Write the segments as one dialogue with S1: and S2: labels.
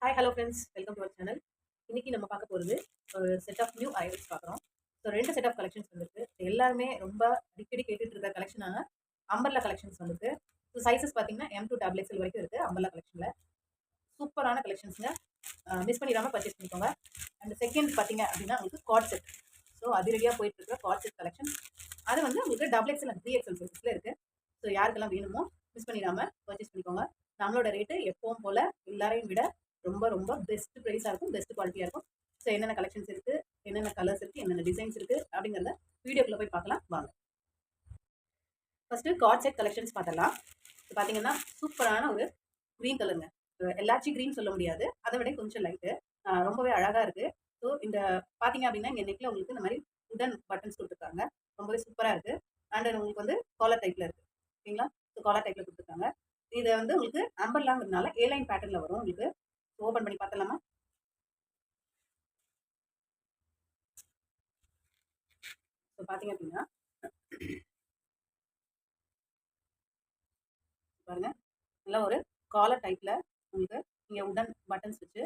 S1: Hi hello friends, welcome to our channel. இன்னைக்கு நம்ம பார்க்க போகிறது ஒரு செட் ஆஃப் நியூ ஐட்டம்ஸ் பார்க்குறோம். ஸோ 2 செட் ஆஃப் கலெக்ஷன்ஸ் வந்திருக்கு. எல்லாருமே ரொம்ப அடிக்கடி கேட்டுட்டு இருக்க கலெக்ஷனான அம்பர்லா கலெக்ஷன்ஸ் வந்திருக்கு. ஸோ சைஸஸ் பார்த்தீங்கன்னா M to XXL வரைக்கும் இருக்குது அம்பர்லா கலெக்ஷனில். சூப்பரான கலெக்ஷன்ஸுங்க. மிஸ் பண்ணிடாமல் பர்ச்சேஸ் பண்ணிக்கோங்க. அண்ட் செகண்ட் பார்த்தீங்க அப்படின்னா உங்களுக்கு கார்ட் செட். ஸோ அதிரடியாக போயிட்டு இருக்கிற கார்ட் செட் கலெக்ஷன். அது வந்து உங்களுக்கு XXL அண்ட் 3XL சைஸஸில் இருக்குது. ஸோ யாருக்கெல்லாம் வேணுமோ மிஸ் பண்ணிடாமல் பர்ச்சேஸ் பண்ணிக்கோங்க. நம்மளோட ரேட்டு எப்பவும் போல் எல்லாரையும் விட ரொம்ப ரொம்ப பெஸ்ட் ப்ரைஸாக இருக்கும், பெஸ்ட் குவாலிட்டியாக இருக்கும். ஸோ என்னென்ன கலெக்ஷன்ஸ் இருக்குது, என்னென்ன கலர்ஸ் இருக்குது, என்னென்ன டிசைன்ஸ் இருக்குது அப்படிங்கிறத வீடியோக்குள்ளே போய் பார்க்கலாம் வாங்க. ஃபஸ்ட்டு கார்ட் செட் கலெக்ஷன்ஸ் பார்த்தலாம். இப்போ பார்த்தீங்கன்னா சூப்பரான ஒரு க்ரீன் கலருங்க. எல்லாச்சி க்ரீன் சொல்ல முடியாது, அதை விட கொஞ்சம் லைட்டு, ரொம்பவே அழகாக இருக்குது. ஸோ இந்த பார்த்தீங்க அப்படின்னா இங்கே நெக்கில் உங்களுக்கு இந்த மாதிரி உடன் பட்டன்ஸ் கொடுத்துருக்காங்க. ரொம்பவே சூப்பராக இருக்குது. அண்ட் உங்களுக்கு வந்து காலர் டைப்பில் இருக்குது, ஓகேங்களா? ஸோ காலர் டைப்பில் கொடுத்துருக்காங்க. இதை வந்து உங்களுக்கு அம்பர்லாங்கிறதுனால ஏலைன் பேட்டர்னில் வரும். உங்களுக்கு ஓப்பன் பண்ணி பார்த்தலாமா? ஸோ பார்த்தீங்க அப்படின்னா பாருங்க, நல்லா ஒரு காலர் டைப்பில் உங்களுக்கு இங்கே உடன் பட்டன்ஸ் வச்சு,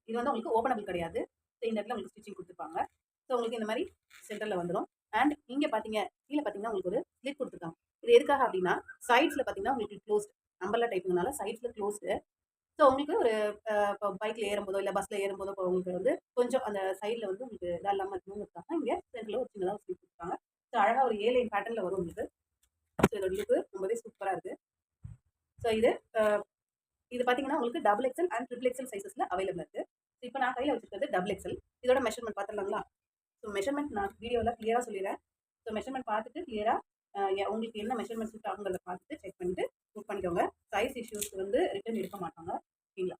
S1: இது வந்து உங்களுக்கு ஓப்பனபிள் கிடையாது. ஸோ இந்த இடத்துல உங்களுக்கு ஸ்டிச்சிங் கொடுத்துருப்பாங்க. ஸோ உங்களுக்கு இந்த மாதிரி சென்டரில் வந்துடும். அண்ட் இங்கே பார்த்தீங்க கீழே பார்த்தீங்கன்னா உங்களுக்கு ஒரு ஸ்லிப் கொடுத்துருக்காங்க. இது எதுக்காக அப்படின்னா சைட்ஸில் பார்த்தீங்கன்னா உங்களுக்கு க்ளோஸ்ட், அம்பர்லா டைப்புனால சைட்ஸில் க்ளோஸ்டு. ஸோ உங்களுக்கு ஒரு இப்போ பைக்கில் ஏறும்போதோ இல்லை பஸ்ஸில் ஏறும்போதோ இப்போ உங்களுக்கு வந்து கொஞ்சம் அந்த சைடில் வந்து உங்களுக்கு இதாக இல்லாமல் இருக்கணுங்கிறதுக்காக இங்கே சென்டரில் ஒரு சின்னதாக ஸ்லிப் கொடுத்துருக்காங்க. ஸோ அழகாக ஒரு ஏலைன் பேட்டர்னில் வரும் உங்களுக்கு. ஸோ இதோட லுக்கு ரொம்பவே சூப்பராக இருக்குது. ஸோ இது பார்த்தீங்கன்னா உங்களுக்கு XXL அண்ட் XXL சைஸஸில் அவைலபிள் இருக்குது. ஸோ இப்போ நான் கையில் வச்சுருக்கிறது XXL. இதோட மெஷர்மெண்ட் பார்த்துடலாங்களா? ஸோ மெஷர்மெண்ட் நான் வீடியோவில் கிளியராக சொல்லிடுறேன். ஸோ மெஷர்மெண்ட் பார்த்துட்டு கிளியராக உங்களுக்கு என்ன மெஷர்மெண்ட் சூட் ஆகுங்கிறத பார்த்துட்டு செக் பண்ணிவிட்டு புக் பண்ணிக்கோங்க. சைஸ் இஷ்யூஸ் வந்து ரிட்டர்ன் எடுக்க மாட்டாங்க, ஓகேங்களா?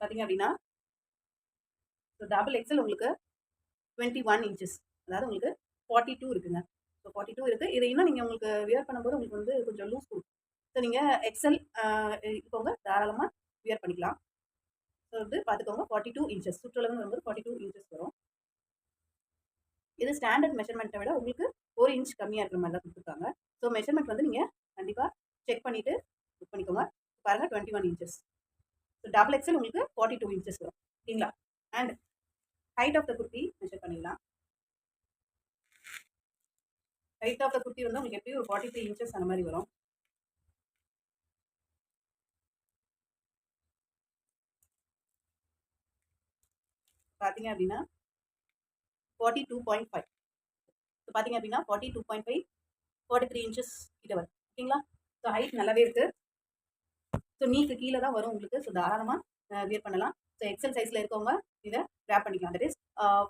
S1: பார்த்தீங்க அப்படின்னா ஸோ XXL உங்களுக்கு 21 இன்ச்சஸ், அதாவது உங்களுக்கு 42 இருக்குங்க. ஸோ 42 இருக்குது. இதை இன்னும் நீங்கள் உங்களுக்கு வியர் பண்ணும்போது உங்களுக்கு வந்து கொஞ்சம் லூஸ் கொடுக்கும். ஸோ நீங்கள் எக்ஸல் இருக்கவங்க தாராளமாக வியர் பண்ணிக்கலாம். ஸோ வந்து பார்த்துக்கோங்க, 42 இன்ச்சஸ் சுற்றளவுன்னு வரும்போது 42 இன்ச்சஸ் வரும். இது ஸ்டாண்டர்ட் மெஷர்மெண்ட்டை விட உங்களுக்கு 1 இன்ச் கம்மியாக இருக்கிற மாதிரி தான் கொடுத்துருக்காங்க. ஸோ மெஷர்மெண்ட் வந்து நீங்கள் கண்டிப்பாக செக் பண்ணிவிட்டு புக் பண்ணிக்கோங்க. பாருங்கள் 21 இன்ச்சஸ். ஸோ XXL உங்களுக்கு 42 இன்ச்சஸ் வரும், ஓகேங்களா? And height of the kurti measure பண்ணிடலாம். ஹைட் ஆஃப் த குர்த்தி வந்து உங்களுக்கு எப்படி ஒரு 43 இன்ச்சஸ் அந்த மாதிரி வரும். பார்த்தீங்க அப்படின்னா 42.5. ஸோ பார்த்தீங்க அப்படின்னா 42.5, 43 இன்ச்சஸ் கிட்ட வரும், ஓகேங்களா? ஸோ ஹைட் நல்லாவே இருக்குது. ஸோ நீக்கு கீழே தான் வரும் உங்களுக்கு. ஸோ தாராளமாக வியர் பண்ணலாம். ஸோ எக்ஸல் சைஸில் இருக்கவங்க இதை ரேப் பண்ணிக்கலாம். That is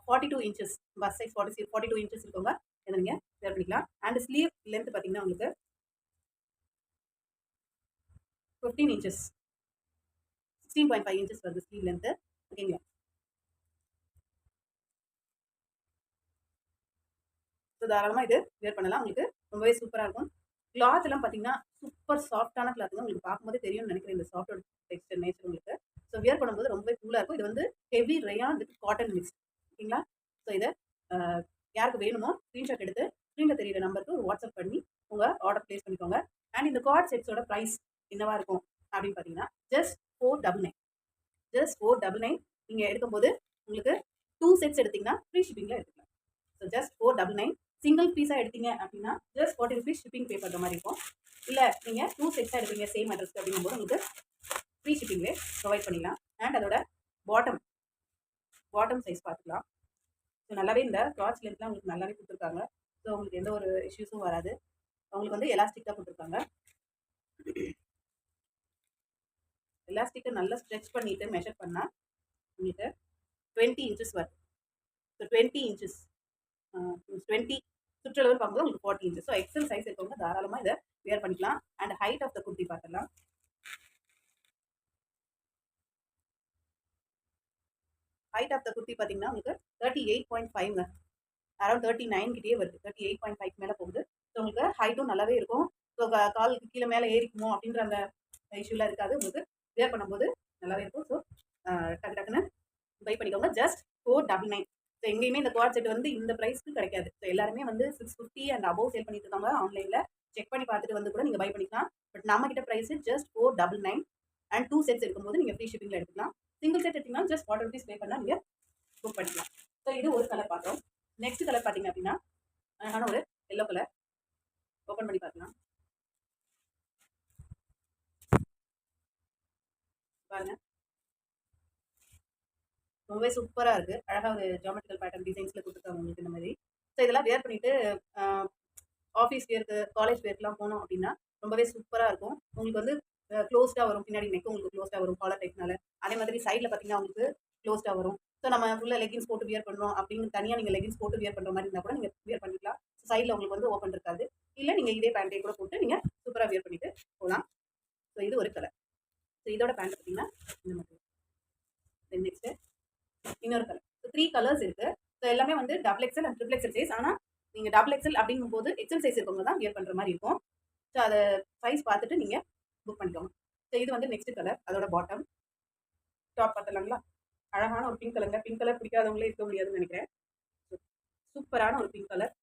S1: 42 inches, bus size 42 inches இருக்கவங்க இதை நீங்கள் வியர் பண்ணிக்கலாம். அண்ட் ஸ்லீவ் லென்த் பார்த்தீங்கன்னா உங்களுக்கு 15 இன்ச்சஸ், 16.5 இன்ச்சஸ் வருது ஸ்லீவ் லென்த்து, ஓகேங்களா? ஸோ தாராளமாக இது வியர் பண்ணலாம். உங்களுக்கு ரொம்பவே சூப்பராக இருக்கும். கிளாத் எல்லாம் பார்த்தீங்கன்னா சூப்பர் சாஃப்டான கிளாத்துங்க. உங்களுக்கு பார்க்கும்போது தெரியும்னு நினைக்கிறேன் இந்த சாஃப்ட் டெக்ஸ்டர் நேச்சர் உங்களுக்கு. ஸோ வியர் பண்ணும்போது ரொம்பவே கூலாக இருக்கும். இது வந்து heavy rayon with cotton mix, ஓகேங்களா? ஸோ இதை யாருக்கு வேணுமோ ஸ்க்ரீன்ஷாட் எடுத்து ஸ்க்ரீனில் தெரியுற நம்பருக்கு ஒரு வாட்ஸ்அப் பண்ணி உங்கள் ஆர்டர் ப்ளேஸ் பண்ணிக்கோங்க. அண்ட் இந்த கார்ட் செட்ஸோட ப்ரைஸ் என்னவா இருக்கும் அப்படின்னு பார்த்தீங்கன்னா ஜஸ்ட் 499. ஜஸ்ட் 499. நீங்கள் எடுக்கும்போது உங்களுக்கு 2 செட்ஸ் எடுத்தீங்கன்னா ஃப்ரீ ஷிப்பிங்கில் எடுத்துக்கலாம். So just 499. சிங்கிள் பீஸாக எடுத்தீங்க அப்படின்னா ஜஸ்ட் 40 ருபீஸ் ஷிப்பிங் பே பண்ணுற மாதிரி இருக்கும். இல்லை நீங்கள் 2 செட்ஸாக எடுப்பீங்க சேம் அட்ரஸ்க்கு அப்படிங்கும்போது உங்களுக்கு ஃப்ரீ ஷிப்பிங்லே ப்ரொவைட் பண்ணிடலாம். அண்ட் அதோட பாட்டம் சைஸ் பார்த்துக்கலாம். ஸோ நல்லாவே இந்த கிளாத் லென்த்லாம் உங்களுக்கு நல்லாவே கொடுத்துருக்காங்க. ஸோ உங்களுக்கு எந்த ஒரு இஷ்யூஸும் வராது. உங்களுக்கு வந்து எலாஸ்டிக் தான் கொடுத்துருக்காங்க. எலாஸ்டிக்கை நல்லா ஸ்ட்ரெச் பண்ணிவிட்டு மெஷர் பண்ணால் உங்களுக்கு 20 இன்ச்சஸ் வருது. ஸோ 20 இன்ச்சஸ் 20 சுற்றளவு பார்க்கும்போது உங்களுக்கு 40 இன்ச்சஸ். ஸோ எக்ஸல் சைஸ் இருக்கவங்க தாராளமாக இதை வியர் பண்ணிக்கலாம். And height of the kurti பார்த்துலாம். ஹைட் ஆஃப் த குர்த்தி பார்த்தீங்கன்னா உங்களுக்கு 38.5ங்க, அரௌண்ட் 39 கிட்டே வருது. 38.5 மேலே போகுது. ஸோ உங்களுக்கு ஹைட்டும் நல்லாவே இருக்கும். ஸோ காலுக்கு கீழே மேலே ஏறிக்குமோ அப்படின்ற அந்த இஷ்யூலாம் இருக்காது. உங்களுக்கு வியர் பண்ணும்போது நல்லாவே இருக்கும். ஸோ டக்கு டக்குன்னு பை பண்ணிக்கோங்க. ஜஸ்ட் 499. ஸோ எங்கேயுமே இந்த குவாட் செட் வந்து இந்த ப்ரைஸ்க்கு கிடைக்காது. ஸோ எல்லாருமே வந்து 650 அண்ட் அபோவ் சேல் பண்ணிட்டு இருக்காங்க ஆன்லைனில். செக் பண்ணி பார்த்துட்டு வந்து கூட நீங்கள் பை பண்ணிக்கலாம். பட் நம்ம கிட்ட ப்ரைஸ் ஜஸ்ட் 499 அண்ட் 2 செட்ஸ் இருக்கும்போது நீங்கள் ஃப்ரீ ஷிப்பிங்கில் எடுத்துக்கலாம். சிங்கிள் செட் எடுத்தீங்கன்னா ஜஸ்ட் 40 rupees பே பண்ணால் நீங்கள் புக் பண்ணிக்கலாம். ஸோ இது ஒரு கலர் பார்த்தோம். நெக்ஸ்ட் கலர் பார்த்தீங்க அப்படின்னா அழகான ஒரு எல்லோ கலர். ஓப்பன் பண்ணி பார்க்கலாம். பாருங்க, ரொம்பவே சூப்பராக இருக்குது. அழகாக ஒரு ஜாமெட்ரிக்கல் பேட்டர்ன் டிசைன்ஸில் கொடுத்துருக்காங்க உங்களுக்கு இந்த மாதிரி. ஸோ இதெல்லாம் வேர் பண்ணிவிட்டு ஆஃபீஸ் வேருக்கு, காலேஜ் வேர்க்கெலாம் போனோம் அப்படின்னா ரொம்பவே சூப்பராக இருக்கும். உங்களுக்கு வந்து க்ளோஸ்டாக வரும். பின்னாடி நெக்கும் உங்களுக்கு க்ளோஸ்டாக வரும் காலர் டைப்னால. அதே மாதிரி சைடில் பார்த்தீங்கன்னா உங்களுக்கு க்ளோஸ்டாக வரும். ஸோ நம்ம ஃபுல்லாக லெகின்ஸ் போட்டு வியர் பண்ணுறோம் அப்படின்னு தனியாக நீங்கள் லெகின்ஸ் போட்டு வியர் பண்ணுற மாதிரி இருந்தால் கூட நீங்கள் வியர் பண்ணிக்கலாம். சைடில் உங்களுக்கு வந்து ஓப்பன் இருக்காது. இல்லை நீங்கள் இதே பேண்ட்டே கூட போட்டு நீங்கள் சூப்பராக வியர் பண்ணிட்டு போகலாம். ஸோ இது ஒரு கலர். ஸோ இதோட பேண்ட் பார்த்தீங்கன்னா இந்த மாதிரி. தென் நெக்ஸ்ட்டு இன்னொரு கலர். ஸோ 3 கலர்ஸ் இருக்குது. ஸோ எல்லாமே வந்து double XL and triple XL size. ஆனால் நீங்கள் டபுள் எக்ஸல் அப்படிங்கும்போது எக்ஸல் சைஸ் இருக்கவங்க தான் வியர் பண்ணுற மாதிரி இருக்கும். ஸோ அதை சைஸ் பார்த்துட்டு நீங்கள் புக் பண்ணிக்கோங்க. ஸோ இது வந்து நெக்ஸ்ட் கலர். அதோட பாட்டம். டாப் பார்த்துலாங்களா? அழகான ஒரு பிங்க் கலருங்க. பிங்க் கலர் பிடிக்காதவங்களே இருக்க முடியாதுன்னு நினைக்கிறேன். சூப்பரான ஒரு பிங்க் கலர்.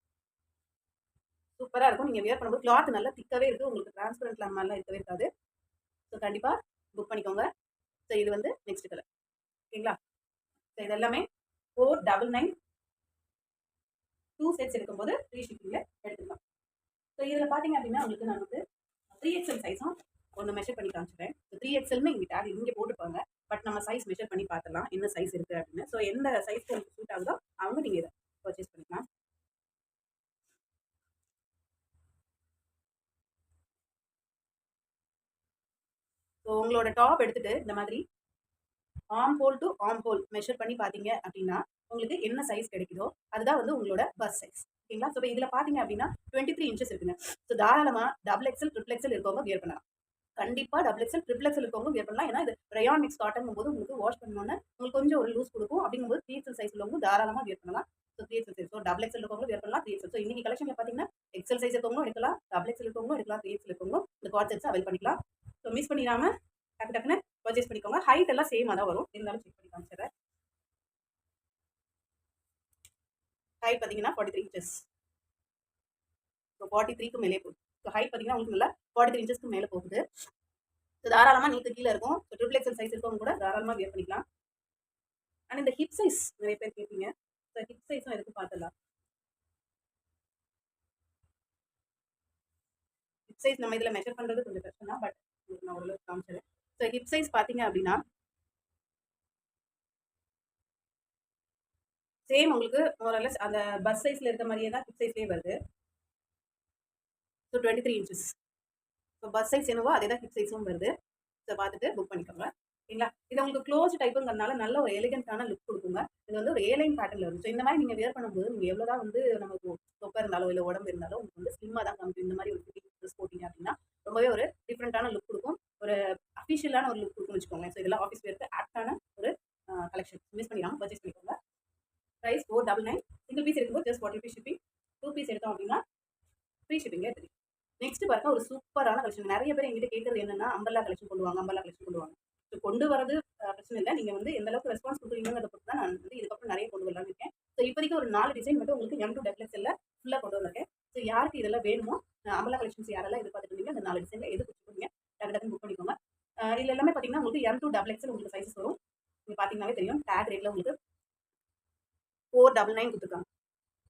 S1: சூப்பராக இருக்கும். நீங்கள் வியர் பண்ணும்போது கிளாத் நல்லா திக்காகவே இருக்குது. உங்களுக்கு டிரான்ஸ்பரண்ட் அந்த மாதிரிலாம் இருக்கவே இருக்காது. ஸோ கண்டிப்பாக புக் பண்ணிக்கோங்க. ஸோ இது வந்து நெக்ஸ்ட் கலர். ஓகேங்களா? ஸோ இது எல்லாமே 499 2 செட்ஸ் எடுக்கும்போது ஃப்ரீ ஷிப்பிங்கில் எடுத்துக்கலாம். ஸோ இதில் பார்த்தீங்க அப்படின்னா உங்களுக்கு நான் வந்து 3XL சைஸும் ஒன்று மெஷர் பண்ணி காமிச்சிடுறேன். ஸோ 3XLமே இங்கே டேக் இங்கே போட்டுப்பாங்க. பட் நம்ம சைஸ் மெஷர் பண்ணி பார்த்துலாம் என்ன சைஸ் இருக்குது அப்படின்னு. ஸோ எந்த சைஸ்க்கு உங்களுக்கு சூட் ஆகுதோ அவங்க நீங்கள் இதை பர்ச்சேஸ் பண்ணிக்கலாம். ஸோ உங்களோட டாப் எடுத்துகிட்டு இந்த மாதிரி arm whole to arm whole measure பண்ணி பார்த்தீங்க அப்படின்னா உங்களுக்கு என்ன சைஸ் கிடைக்குதோ அதுதான் வந்து உங்களோட பஸ் சைஸ். ஓகேங்களா? ஸோ இதில் பார்த்தீங்க அப்படின்னா 23 இன்ச்சஸ் இருக்குங்க. ஸோ தாராளமாக டபுள் எக்ஸல் ட்ரிபிள் எக்ஸல் இருக்கவங்க வியர் பண்ணலாம். கண்டிப்பாக டபுள் எக்ஸல் ட்ரிபிள் எக்ஸல் இருக்கவங்க வியர் பண்ணலாம். ஏன்னா இது ரயான் மிக்ஸ் காட்டன் போது உங்களுக்கு வாஷ் பண்ணோன்னு உங்களுக்கு கொஞ்சம் ஒரு லூஸ் கொடுக்கும். அப்படிங்கும்போது 3XL சைஸ் உள்ளவங்க தாராளமாக வியர் பண்ணலாம். So 3XL size. So double XL இருக்கவங்க வியர் பண்ணலாம். 3XL. ஸோ இன்னைக்கு கலெக்ஷனில் பார்த்தீங்கன்னா எக்ஸல் சைஸ் இருக்கவங்களும் எடுக்கலாம், டபுள் எக்ஸல் இருக்கவங்களும் எடுக்கலாம், 3XL இருக்கவங்களும் இந்த காட் செட்ஸ் அவைல் பண்ணிக்கலாம். ஸோ மிஸ் பண்ணிடாம டக்குன்னு பர்ச்சேஸ் பண்ணிக்கோங்க. ஹைட் எல்லாம் சேமாக தான் வரும். இருந்தாலும் செக் பண்ணி காமிச்சிடுறேன். ஹைட் பார்த்தீங்கன்னா 43 இன்ச்சஸ். ஸோ 43க்கு மேலே போகுது. ஸோ ஹைட் பார்த்தீங்கன்னா உங்களுக்கு நல்லா 43 இன்ச்சஸ்க்கு மேலே போகுது. ஸோ தாராளமாக நீக்கு கீழே இருக்கும். ஸோ ட்ரிபிள் எக்ஸல் சைஸ் இருக்கவங்க கூட தாராளமாக வியர் பண்ணிக்கலாம். அண்ட் இந்த ஹிப் சைஸ் நிறைய பேர் கேட்பீங்க. ஸோ ஹிப் சைஸும் எதுக்கு பார்த்துடலாம். ஹிப் சைஸ் நம்ம இதில் மெஷர் பண்ணுறது கொஞ்சம் கஷ்டம் தான். பட் நான் ஓரளவுக்கு காமிச்சிடுறேன். ஸோ ஹிப் சைஸ் பார்த்தீங்க அப்படின்னா சேம் உங்களுக்கு ஓரளவு அந்த பஸ் சைஸில் இருக்க மாதிரியே தான் ஹிப் சைஸ்லேயே வருது. So 23 inches. So bus size என்னவோ அதே தான் ஹிப் சைஸும் வருது. ஸோ பார்த்துட்டு புக் பண்ணிக்கோங்க. ஓகேங்களா? இது உங்களுக்கு க்ளோஸ் டைப்புங்கிறதுனால நல்ல ஒரு எலிகென்ட்டான லுக் கொடுக்குங்க. இது வந்து ஒரு ஏலைன் பேட்டர்னில் வரும். ஸோ இந்த மாதிரி நீங்கள் வியர் பண்ணும்போது நீங்கள் எவ்வளோ தான் வந்து நமக்கு தொப்பை இருந்தாலோ இல்லை உடம்பு இருந்தாலும் உங்களுக்கு வந்து ஸ்லிம்மாக தான் காமிக்கும். இந்த மாதிரி ஒரு ஃபிட்டிங் ட்ரெஸ் போட்டிங்க அப்படின்னா ரொம்பவே ஒரு டிஃப்ரெண்ட்டான லுக் கொடுக்கும். ஒரு அஃபிஷியலான ஒரு லுக் கொடுக்கும்னு வச்சுக்கோங்களேன். ஸோ இதெல்லாம் ஆஃபீஸ் வேருக்கு ஆப்டான ஒரு கலெக்ஷன். மிஸ் பண்ணிடாமல் பர்ச்சேஸ் பண்ணிக்கோங்க. ப்ரைஸ் 499. சிங்கிள் பீஸ் எடுக்கும்போது ஜஸ்ட் 40 rupees ஷிப்பிங். 2 பீஸ் எடுத்தோம் அப்படின்னா ஃப்ரீ ஷிப்பிங்கே எடுத்துக்கலாம். நெக்ஸ்ட் பாருங்க ஒரு சூப்பரான கலெக்ஷன். நிறைய பேர் எங்கிட்ட கேட்கறது என்னன்னா அம்பர்லா கலெக்ஷன் கொண்டு வாங்க, அம்பர்லா கலெக்ஷன் கொண்டு வாங்க. ஸோ கொண்டு வரது பிரச்சனை இல்லை. நீங்கள் வந்து எந்த அளவுக்கு ரெஸ்பான்ஸ் கொடுக்குறீங்கிறத பொறுத்து தான் நான் வந்து இதுக்கப்புறம் நிறைய கொண்டு வரலான்னு இருக்கேன். ஸோ இப்போதைக்கு ஒரு 4 டிசைன் மட்டும் உங்களுக்கு M2 டபுள் எக்ஸ்எல்ல ஃபுல்லாக கொண்டு வந்திருக்கேன். ஸோ யாருக்கு இதெல்லாம் வேணுமோ அம்பர்லா கலெக்ஷன்ஸ் யாரெல்லாம் எதிர்பார்த்துட்டு இருந்தீங்க அந்த 4 டிசைனில் எது பிடிச்சிருக்கீங்க டக்கு புக் பண்ணிக்கோங்க. இதில் எல்லாமே பார்த்தீங்கன்னா உங்களுக்கு M2 டபுள் எக்ஸ்எல் உங்களுக்கு சைஸஸ் வரும். நீங்கள் பார்த்தீங்கன்னாவே தெரியும். டேக் ரேட்டில் உங்களுக்கு 499 கொடுத்துருக்காங்க.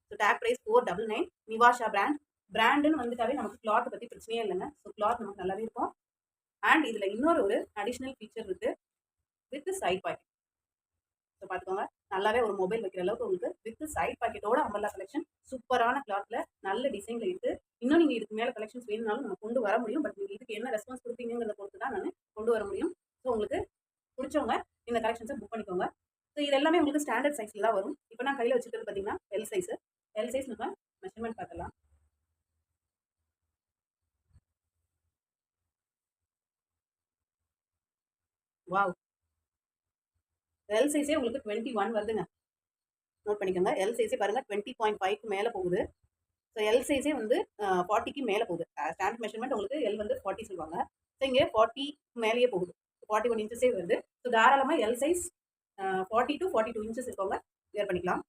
S1: So tag price 499. நிவாஷா பிராண்டுன்னு வந்துட்டாவே நமக்கு கிளாத் பற்றி பிரச்சனையே இல்லைங்க. ஸோ கிளாத் நமக்கு நல்லாவே இருக்கும். அண்ட் இதில் இன்னொரு ஒரு அடிஷ்னல் ஃபீச்சர் இருக்குது வித் சைட் பாக்கெட். ஸோ பார்த்துக்கோங்க, நல்லாவே ஒரு மொபைல் வைக்கிற அளவுக்கு உங்களுக்கு வித் சைட் பாக்கெட்டோட அம்பர்லா கலெக்ஷன் சூப்பரான கிளாத்தில் நல்ல டிசைனில் இருக்குது. இன்னும் நீங்கள் இதுக்கு மேலே கலெக்ஷன்ஸ் வேணும்னாலும் நம்ம கொண்டு வர முடியும். பட் நீங்கள் இதுக்கு என்ன ரெஸ்பான்ஸ் கொடுப்பீங்கிறத பொறுத்து தான் நான் கொண்டு வர முடியும். ஸோ உங்களுக்கு பிடிச்சவங்க இந்த கலெக்ஷன்ஸை புக் பண்ணிக்கோங்க. ஸோ இது எல்லாமே உங்களுக்கு ஸ்டாண்டர்ட் சைஸில் தான் வரும். இப்போ நான் கையில் வச்சுக்கிறது பார்த்தீங்கன்னா எல் சைஸு. எல் சைஸ் நம்ம மெஷர்மெண்ட் பார்க்கலாம். வாவ், எல் சைஸே உங்களுக்கு 21 வருதுங்க. நோட் பண்ணிக்கோங்க. எல் சைஸே பாருங்கள் 20.5க்கு மேலே போகுது. ஸோ எல் சைஸே வந்து 40க்கு மேலே போகுது. ஸ்டாண்டர்ட் மெஷர்மெண்ட் உங்களுக்கு எல் வந்து 40 சொல்லுவாங்க. ஸோ இங்கே 40 மேலேயே போகுது. 41 இன்ச்சஸே வருது. ஸோ தாராளமாக எல் சைஸ் 40 to 42 இன்ச்சஸ் இருக்கவங்க வேர் பண்ணிக்கலாம்.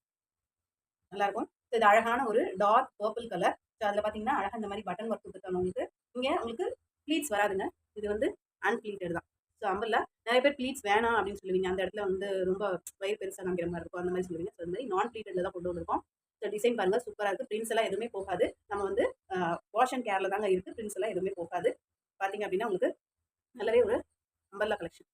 S1: நல்லாயிருக்கும். ஸோ இது அழகான ஒரு டார்க் பர்பிள் கலர். ஸோ அதில் பார்த்தீங்கன்னா அழகாக இந்த மாதிரி பட்டன் ஒர்க் கொடுத்துருக்காங்க உங்களுக்கு. இங்கே உங்களுக்கு ப்ளீட்ஸ் வராதுங்க. இது வந்து அன்ப்ளீட்டட் தான். ஸோ அம்பர்லா நிறைய பேர் ப்ளீட்ஸ் வேணாம் அப்படின்னு சொல்லுவீங்க. அந்த இடத்துல வந்து ரொம்ப வயிறு பெருசாக காமிக்கிற மாதிரி இருக்கும். அந்த மாதிரி சொல்லுவீங்க. ஸோ இந்த மாதிரி நான் ப்ளீட்டட்ல தான் கொண்டு வந்திருக்கோம். ஸோ டிசைன் பாருங்க சூப்பராக இருக்குது. பிரிண்ட்ஸ் எல்லாம் எதுவுமே போகாது. நம்ம வந்து வாஷ் அண்ட் கேரில் தாங்க இருக்குது. பிரிண்ட்ஸ் எல்லாம் எதுவுமே போகாது. பார்த்தீங்க அப்படின்னா உங்களுக்கு நல்லாவே ஒரு umbrella collection.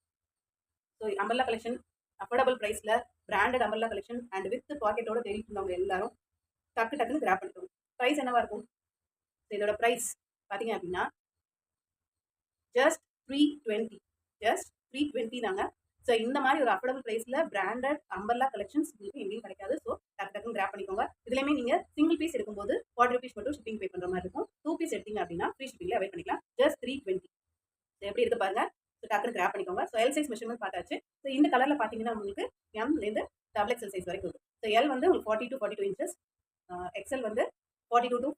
S1: So umbrella collection affordable ப்ரைஸில் branded umbrella collection and with பாக்கெட்டோட தேடிட்டு இருந்தவங்க எல்லாரும் டக்குன்னு கிராப் பண்ணிக்கோங்க. ப்ரைஸ் என்னவா இருக்கும்? ஸோ இதோட ப்ரைஸ் பார்த்தீங்க அப்படின்னா ஜஸ்ட் 320. ஜஸ்ட் 320 தாங்க. ஸோ இந்த மாதிரி ஒரு அஃபோர்டபுள் ப்ரைஸில் பிராண்டட் அம்பர்லா கலெக்ஷன்ஸ் உங்களுக்கு எங்கேயும் கிடைக்காது. ஸோ டக்குன்னு கிராப் பண்ணிக்கோங்க. இதுலையுமே நீங்கள் சிங்கிள் பீஸ் எடுக்கும்போது 40 rupees மட்டும் ஷிப்பிங் பே பண்ணுற மாதிரி இருக்கும். 2 பீஸ் எடுத்தீங்க அப்படின்னா ஃப்ரீ ஷிப்பிங்ல அவைல் பண்ணிக்கலாம். ஜஸ்ட் 320. எப்படி இருக்கு பாருங்க. ஸோ டக்குனு கிராப் பண்ணிக்கோங்க. ஸோ எல் சைஸ் மெஷர்மெண்ட் பார்த்தாச்சு. ஸோ இந்த கலரில் பார்த்தீங்கன்னா உங்களுக்கு எம்லேருந்து டபுள் எக்ஸல் சைஸ் வரைக்கும் இருக்கும். ஸோ எல் வந்து உங்களுக்கு 40 to 42 இன்ச்சஸ், எக்ஸல் வந்து 42 to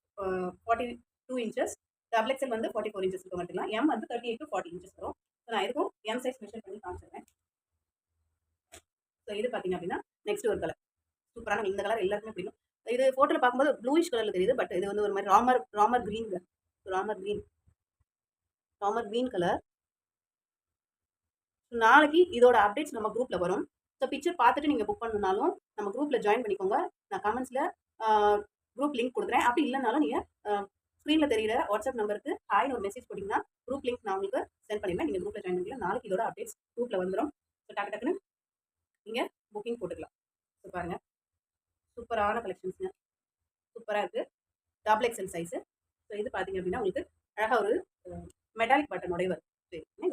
S1: 42 இன்ச்சஸ், டபுள் எக்ஸல் வந்து 44 இன்ச்சஸ் இருக்க மாட்டேங்களா. எம் வந்து 38 to 40 இன்ச்சஸ் வரும். ஸோ நான் எதுக்கும் எம் சைஸ் மெஷர் பண்ணி காமிச்சிடுறேன். ஸோ இது பார்த்தீங்க அப்படின்னா நெக்ஸ்ட் ஒரு கலர் சூப்பரான இந்த கலர் எல்லாருக்குமே பிடிக்கும். இது ஃபோட்டோவில் பார்க்கும்போது ப்ளூயிஷ் கலரில் தெரியுது. பட் இது வந்து ஒரு மாதிரி ராமர் க்ரீன் கலர். நாளைக்கு இதோட அப்டேட்ஸ் நம்ம குரூப்ல வரும். ஸோ பிக்சர் பார்த்துட்டு நீங்கள் புக் பண்ணணும்னாலும் நம்ம குரூப்ல ஜாயின் பண்ணிக்கோங்க. நான் கமெண்ட்ஸ்ல குரூப் லிங்க் கொடுக்குறேன். அப்படி இல்லைனாலும் நீங்கள் ஸ்க்ரீனில் தெரியிற வாட்ஸ்அப் நம்பருக்கு ஹாய்னு ஒரு மெசேஜ் போட்டிங்கன்னா குரூப் லிங்க் நான் உங்களுக்கு சென்ட் பண்ணிடுவேன். நீங்கள் குரூப்ல ஜாயின் பண்ணிக்கலாம். நாளைக்கு இதோட அப்டேட்ஸ் குரூப்ல வந்துடும். ஸோ டக்குன்னு நீங்கள் புக்கிங் போட்டுக்கலாம். ஸோ பாருங்க சூப்பரான கலெக்ஷன்ஸுங்க. சூப்பராக இருக்குது. Double XL size. ஸோ இது பார்த்தீங்க அப்படின்னா உங்களுக்கு அழகாக ஒரு மெட்டாலிக் பட்டனோடய வரும்.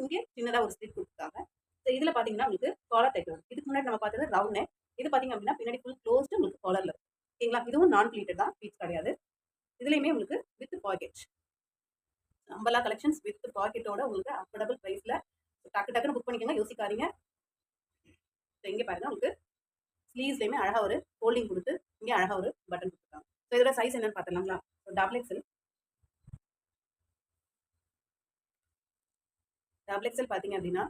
S1: இங்கே சின்னதாக ஒரு ஸ்லிட் கொடுத்துருக்காங்க. ஸோ இதில் பார்த்தீங்கன்னா உங்களுக்கு காலர் டைப் வரும். இதுக்கு முன்னாடி நம்ம பார்த்தது ரவுண்ட் நெக். இது பார்த்தீங்க அப்படின்னா பின்னாடி ஃபுல் க்ளோஸ்டு உங்களுக்கு காலரில் இருக்கும். ஓகேங்களா. இதுவும் நான் ப்ளீட்டட் தான், பீட்ஸ் கிடையாது. இதுலேயுமே உங்களுக்கு with pocket umbrella collections with பாக்கெட்டோட உங்களுக்கு அஃபோர்டபுள் ப்ரைஸில் டக்குன்னு புக் பண்ணிக்கோங்க. யோசிக்காதீங்க. ஸோ இங்கே பாருங்க உங்களுக்கு ஸ்லீவ்ஸ்லேயுமே அழகாக ஒரு ஹோல்டிங் கொடுத்து இங்கே அழகாக ஒரு பட்டன் கொடுத்துருக்காங்க. ஸோ இதோட சைஸ் என்னன்னு பார்த்துலாங்களா. டபுள் எக்ஸல் பார்த்தீங்க அப்படின்னா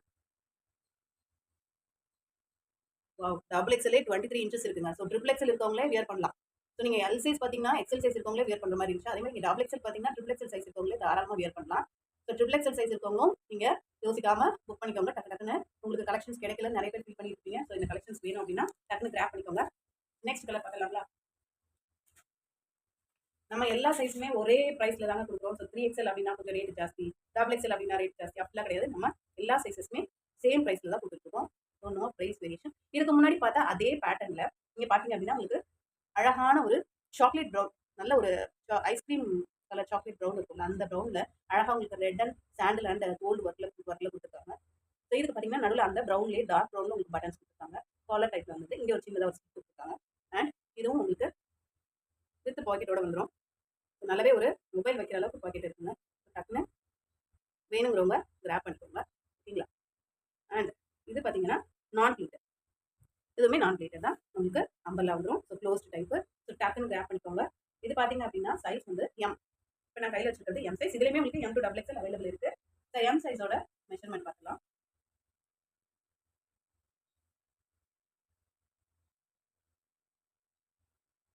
S1: டபுள் எக்ஸலே 23 இன்ச்சஸ் இருக்குங்க. ஸோ ட்ரிபிள் எக்ஸல் இருக்கவங்களே வியர் பண்ணலாம். ஸோ நீங்கள் எல் சைஸ் பார்த்தீங்கன்னா எக்ஸல் சைஸ் இருக்கவங்களே வியர் பண்ணுற மாதிரி இருந்துச்சு. அதே மாதிரி டபுள் எக்ஸல் பார்த்தீங்கன்னா ட்ரிபிள் எக்ஸல் சைஸ் இருக்கவங்களே தாராளமாக வியர் பண்ணலாம். ஸோ ட்ரிபிள் எக்ஸல் சைஸ் இருக்கவங்களும் நீங்கள் யோசிக்காம புக் பண்ணிக்கோங்க. டக்குன்னு உங்களுக்கு கலெக்ஷன்ஸ் கிடைக்கல நிறைய பேர் ஃபீல் பண்ணிட்டு இருக்கீங்க. ஸோ இந்த கலெக்ஷன்ஸ் வேணும் அப்படின்னா டக்குன்னு கிராப் பண்ணிக்கோங்க. நெக்ஸ்ட் கலர் பார்க்கலாங்களா. நம்ம எல்லா சைஸுமே ஒரே ப்ரைஸில் தாங்க கொடுக்குறோம். ஸோ 3XL அப்படின்னா கொஞ்சம் ரேட் ஜாஸ்தி, டபுள் எக்ஸல் அப்படின்னா ரேட் ஜாஸ்தி, அப்படிலாம் கிடையாது. நம்ம எல்லா சைஸஸுமே சேம் ப்ரைஸில் தான் கொடுத்துருக்கோம். So no price variation. இதுக்கு முன்னாடி பார்த்தா அதே பேட்டர்னில் நீங்கள் பார்த்தீங்க அப்படின்னா உங்களுக்கு அழகான ஒரு சாக்லேட் ப்ரௌன், நல்ல ஒரு ஐஸ்கிரீம் கலர் சாக்லேட் ப்ரௌன் இருக்கும்ல, அந்த ப்ரௌனில் அழகாக உங்களுக்கு ரெட் அண்ட் சாண்டில் அண்ட் கோல்டு ஒர்க்கில் கொடுத்துருக்காங்க. ஸோ இதுக்கு பார்த்தீங்கன்னா நடுவில் அந்த ப்ரௌன்லேயே டார்க் ப்ரௌனில் உங்களுக்கு பட்டன்ஸ் கொடுத்துருக்காங்க. காலர் டைப்பில் வந்து இங்கே ஒரு சின்னதாக ஒரு ஸ்டிக் கொடுத்துருக்காங்க. அண்ட் இதுவும் உங்களுக்கு வித் பாக்கெட்டோட வந்துடும். நல்லாவே ஒரு மொபைல் வைக்கிற அளவுக்கு பாக்கெட் இருக்குங்க. டக்குன்னு வேணுங்கிறவங்க கிராப் பண்ணிக்கோங்க. ஓகேங்களா. அண்ட் இது பார்த்தீங்கன்னா நான் ப்ளீட்டட். இதுவுமே நான் ப்ளீட்டட் தான். உங்களுக்கு அம்பர்லா வந்துடும். So closed type. ஸோ டக்குன்னு கிராப் பண்ணிக்கோங்க. இது பார்த்தீங்க அப்படின்னா சைஸ் வந்து எம். இப்போ நான் கையில் வச்சுருக்கிறது எம் சைஸ். இதுலேயுமே உங்களுக்கு M to XXL அவைலபிள் இருக்குது. ஸோ எம் சைஸோட மெஷர்மெண்ட் பார்க்கலாம்.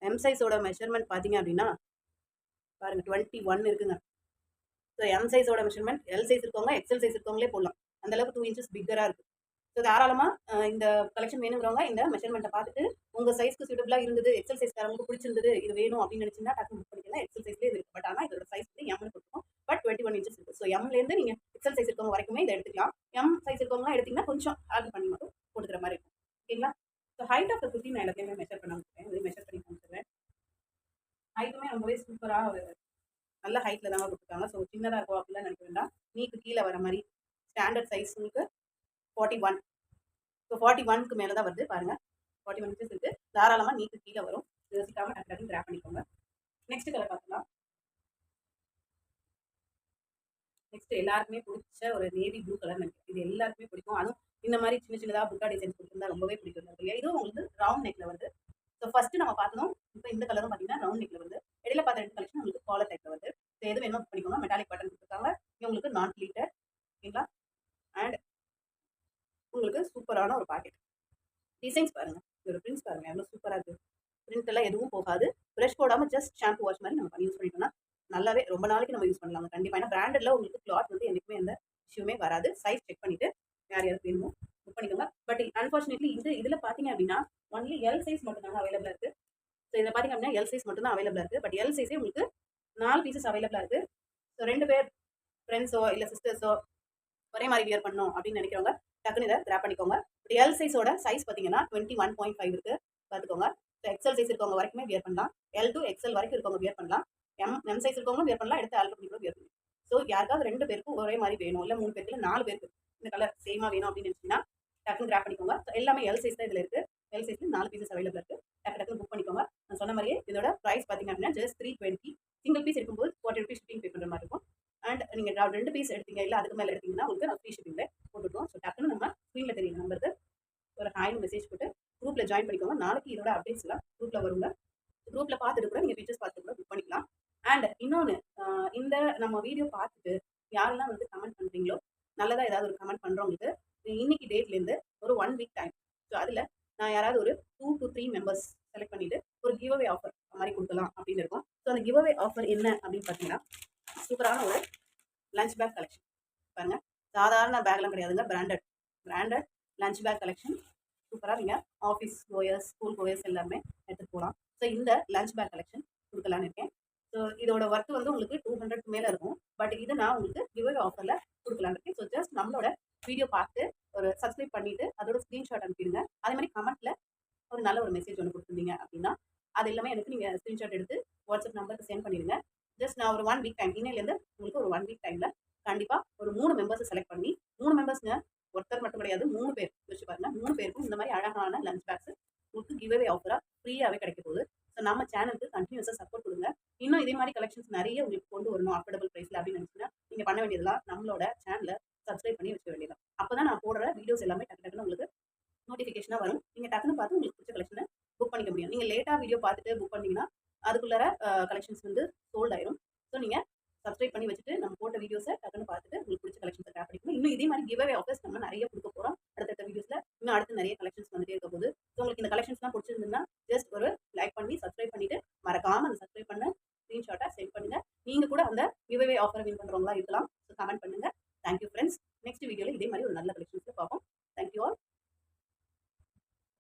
S1: எம் சைஸோட மெஷர்மெண்ட் பார்த்தீங்க அப்படின்னா பாருங்க 21 இருக்குங்க. ஸோ எம் சைஸோட மெஷர்மெண்ட் எல் சைஸ் இருக்கவங்க எக்ஸல் சைஸ் இருக்கவங்களே போடலாம். அந்த அளவுக்கு 2 இன்ச்சஸ் பிக்கராக இருக்குது. ஸோ தாராளமாக இந்த கலெக்ஷன் வேணுங்கிறவங்க இந்த மெஷர்மெண்ட்டை பார்த்துட்டு உங்கள் சைஸ்க்கு சூட்டபிளாக இருந்தது, எக்ஸல் சைஸ் தரவங்களுக்கு பிடிச்சிருந்தது, இது வேணும் அப்படின்னு நினச்சிங்கன்னா டக்கு புக் பண்ணிக்கலாம். எக்ஸல் சைஸ்லேயே இருக்குது. பட் ஆனால் இதோட சைஸ் வந்து எம்னு கொடுத்துருக்கோம். பட் 21 இன்ச்சஸ் இருக்குது. ஸோ எம்லேருந்து நீங்கள் எக்ஸல் சைஸ் இருக்கவங்க வரைக்குமே இதை எடுத்துக்கலாம். எம் சைஸ் இருக்கவங்களாம் எடுத்திங்கன்னா கொஞ்சம் ஆர்டர் பண்ணி மட்டும் போட்டுக்கிற மாதிரி இருக்கும். ஓகேங்களா. So height of the kurti நான் எல்லாத்தையுமே மெஷர் பண்ண முடியும். இது மெஷர் பண்ணி காமிச்சிடுறேன். ஹைட்டுமே ரொம்பவே சூப்பராக ஒரு நல்ல ஹைட்டில் தாங்க கொடுத்துருக்காங்க. ஸோ சின்னதாக இருக்கும் அப்படிலாம் நினைக்க வேண்டாம். நீக்கு கீழே வர மாதிரி ஸ்டாண்டர்ட் சைஸ் உங்களுக்கு 41. ஸோ 41க்கு மேலே தான் வருது பாருங்கள். 41 இன்ச்சஸ் இருக்குது. தாராளமாக நீக்கு கீழே வரும். யோசிக்காமல் டக்கு கிராப் பண்ணிக்கோங்க. நெக்ஸ்ட் கலர் பார்க்கலாம். நெக்ஸ்ட் எல்லாருக்குமே பிடிச்ச ஒரு நேவி ப்ளூ கலர் நினைக்கிறேன். இது எல்லாருக்குமே பிடிக்கும். அதுவும் இந்த மாதிரி சின்ன சின்னதாக புட்டா டிசைன்ஸ் கொடுத்துருந்தா ரொம்பவே பிடிக்கும் இல்லையா. இதுவும் உங்களுக்கு ரவுண்ட் நெக்கில் வருது. ஸோ ஃபஸ்ட்டு நம்ம பார்த்ததும் இப்போ இந்த கலரும் பார்த்தீங்கன்னா ரவுண்ட் நெக்கில் வருது. இடையில பார்த்த ரெண்டு கலெக்ஷன் உங்களுக்கு காலர் டைப்பில் வருது. ஸோ எது வேணும் பண்ணிக்கோங்க. மெட்டாலிக் பட்டன் கொடுத்துருக்காங்க. இங்கே உங்களுக்கு நான் ப்ளீட்டட். ஓகேங்களா. அண்ட் உங்களுக்கு சூப்பரான ஒரு பாக்கெட் டிசைன்ஸ் பாருங்கள். இதோட பிரிண்ட்ஸ் பாருங்கள் எவ்வளோ சூப்பராக இருக்குது. பிரிண்ட் எல்லாம் எதுவும் போகாது. பிரஷ் போடாம ஜஸ்ட் ஷாம்பு வாஷ் மாதிரி நம்ம பண்ணி யூஸ் பண்ணிட்டோம்னா நல்லாவே ரொம்ப நாளைக்கு நம்ம யூஸ் பண்ணலாங்க கண்டிப்பா. ஏன்னா பிராண்டட்ல உங்களுக்கு கிளாத் வந்து என்னைக்குமே எந்த இஷ்யூமே வராது. சைஸ் செக் பண்ணிட்டு யார் யாருக்கு வேணுமோ புக் பண்ணிக்கோங்க. பட் அன்ஃபார்ச்சுனேட்லி இதுல பாத்தீங்க அப்படின்னா ஒன்லி எல் சைஸ் மட்டும் தாங்க அவைலபிளா இருக்கு. ஸோ இதில் பார்த்தீங்க அப்படின்னா எல் சைஸ் மட்டும் தான் அவைலபிளா இருக்கு. பட் எல் சைஸே உங்களுக்கு 4 பீசஸ் அவைலபிளா இருக்கு. ஸோ 2 பேர் ஃப்ரெண்ட்ஸோ இல்லை சிஸ்டர்ஸோ ஒரே மாதிரி வியர் பண்ணணும் அப்படின்னு நினைக்கிறவங்க டக்குன்னு இதை கிராப் பண்ணிக்கோங்க. எல் சைஸோட சைஸ் பார்த்தீங்கன்னா 21.5 இருக்கு பார்த்துக்கோங்க. ஸோ எக்ஸல் சைஸ் இருக்கவங்க வரைக்குமே வியர் பண்ணலாம். எல் டு எக்ஸல் வரைக்கும் இருக்கவங்க வியர் பண்ணலாம். எம் சைஸ் இருக்கவங்க வியர் பண்ணலாம். எடுத்து ஆல்டர் பண்ணி கூட வியர் பண்ணலாம். ஸோ யாருக்காவது 2 பேருக்கும் ஒரே மாதிரி வேணும், இல்லை 3 பேருக்கு, 4 பேருக்கு இந்த கலர் சேமா வேணும் அப்படின்னு நினைச்சீங்கன்னா டக்குன்னு கிராப் பண்ணிக்கோங்க. ஸோ எல்லாமே எல் சைஸ் தான் இதில் இருக்கு. எல் சைஸ்ல 4 பீசஸ் அவைலபிள் இருக்கு. டக்குன்னு புக் பண்ணிக்கோங்க. நான் சொன்ன மாதிரியே இதோட ப்ரைஸ் பார்த்தீங்க அப்படின்னா ஜஸ்ட் 320. சிங்கிள் பீஸ் இருக்கும்போது 40 rupees ஷிப்பிங் பே பண்ணுற மாதிரி இருக்கும். அண்ட் நீங்கள் 2 பீஸ் எடுத்தீங்க இல்லை அதுக்கு மேலே எடுத்தீங்கன்னா உங்களுக்கு நான் ஃப்ரீ ஷிப்பிங்ல போட்டுருக்கோம். ஸோ டக்குன்னு நம்ம ஸ்க்ரீனில் தெரியும் நம்பருக்கு ஒரு ஹாய்னு மெசேஜ் போட்டு குரூப்பில் ஜாயின் பண்ணிக்கோங்க. நாளைக்கு இதோட அப்டேட்ஸ் எல்லாம் குரூப்பில் வருங்க. குரூப்பில் பார்த்துட்டு கூட நீங்கள் ஃபீச்சர்ஸ் பார்த்துட்டு கூட புக் பண்ணிக்கலாம். அண்ட் இன்னொன்று, இந்த நம்ம வீடியோ பார்த்துட்டு யாரெல்லாம் வந்து கமெண்ட் பண்ணுறீங்களோ, நல்லதாக ஏதாவது ஒரு கமெண்ட் பண்ணுறவங்களுக்கு இன்னைக்கு டேட்லேருந்து ஒரு 1 வீக் டைம். ஸோ அதில் நான் யாராவது ஒரு 2 to 3 மெம்பர்ஸ் செலக்ட் பண்ணிட்டு ஒரு கிவ் அவே ஆஃபர் மாதிரி கொடுக்கலாம் அப்படின்னு இருக்கும். ஸோ அந்த கிவ் அவே ஆஃபர் என்ன அப்படின்னு பார்த்தீங்கன்னா சூப்பரான ஒரு லஞ்ச் பேக் கலெக்ஷன் பாருங்க. சாதாரண பேக்லாம் கிடையாதுங்க, பிராண்டட் லஞ்ச் பேக் கலெக்ஷன். சூப்பராக நீங்கள் ஆஃபீஸ் கோயர்ஸ், ஸ்கூல் கோயர்ஸ் எல்லாமே எடுத்துகிட்டு போகலாம். ஸோ இந்த லஞ்ச் பேக் கலெக்ஷன் கொடுக்கலான்னு இருக்கேன். ஸோ இதோட ஒர்க் வந்து உங்களுக்கு 200 மேலே இருக்கும். பட் இது நான் உங்களுக்கு கிவ் அவே ஆஃபரில் கொடுக்கலான்னு இருக்கேன். ஸோ ஜஸ்ட் நம்மளோட வீடியோ பார்த்து ஒரு சப்ஸ்கிரைப் பண்ணிட்டு அதோட ஸ்க்ரீன்ஷாட் அனுப்பிடுங்க. அதே மாதிரி கமெண்ட்ல ஒரு நல்ல ஒரு மெசேஜ் ஒன்று கொடுத்துருந்தீங்க அப்படின்னா அது எல்லாமே எனக்கு நீங்கள் ஸ்க்ரீன்ஷாட் எடுத்து வாட்ஸ்அப் நம்பருக்கு சென்ட் பண்ணிடுங்க. ஜஸ்ட் நான் ஒரு 1 வீக் டைம், இன்னையிலேருந்து உங்களுக்கு ஒரு 1 வீக் டைமில் கண்டிப்பாக ஒரு 3 மெம்பர்ஸை செலக்ட் பண்ணி 3 மெம்பர்ஸ்ங்க, ஒருத்தர் மட்டும் கிடையாது, 3 பேர் வச்சு பாருங்க. 3 பேருக்கும் இந்த மாதிரி அழகான லஞ்ச் பேக்ஸ் உங்களுக்கு கிவ் அவே ஆஃபராக ஃப்ரீயாகவே கிடைக்க போகுது. ஸோ நம்ம சேனலுக்கு கண்டினியூஸாக சப்போர்ட் கொடுங்க. இன்னும் இதே மாதிரி கலெக்ஷன்ஸ் நிறைய உங்களுக்கு கொண்டு வரணும் அஃபோர்டபுள் ப்ரைஸில் அப்படின்னு நினச்சிங்கன்னா நீங்கள் பண்ண வேண்டியதெல்லாம் நம்மளோட சேனலை சப்ஸ்கிரைப் பண்ணி வச்சுக்க வேண்டியது. அப்போ தான் நான் போடுற வீடியோஸ் எல்லாமே டக்குன்னு உங்களுக்கு நோட்டிஃபிகேஷனாக வரும். நீங்கள் டக்குன்னு பார்த்து உங்களுக்கு பிடிச்ச கலெக்ஷனை புக் பண்ணிக்க முடியும். நீங்கள் லேட்டாக வீடியோ பார்த்துட்டு புக் பண்ணிங்கன்னா அதுக்குள்ளார கலெக்ஷன்ஸ் வந்து சோல்ட் ஆயிரும். ஸோ நீங்கள் சப்ஸ்கிரைப் பண்ணி வச்சுட்டு நம்ம போட்ட வீடியோஸை டக்குன்னு பார்த்துட்டு உங்களுக்கு பிடிச்ச கலெக்ஷன்ஸை கிராப் பண்ணிக்கணும். இன்னும் இதே மாதிரி கிவ் அவே ஆஃபர்ஸ் நம்ம நிறைய கொடுக்க போகிறோம் அடுத்த வீடியோஸில். இன்னும் அடுத்து நிறைய கலெக்ஷன்ஸ் வந்துட்டே இருக்க போகுது. ஸோ உங்களுக்கு இந்த கலெக்ஷன்ஸ்லாம் பிடிச்சிருந்ததுன்னா ஜஸ்ட் ஒரு லைக் பண்ணி சப்ஸ்கிரைப் பண்ணிட்டு மறக்காம அந்த சப்ஸ்கிரைப் பண்ண ஸ்க்ரீன்ஷாட்டை சென்ட் பண்ணுங்க. நீங்கள் கூட அந்த கிவ் அவே ஆஃபர் வின் பண்ணுறவங்களா இருக்கலாம். ஸோ கமெண்ட் பண்ணுங்க. Thank you friends. நெக்ஸ்ட் வீடியோவில் இதே மாதிரி ஒரு நல்ல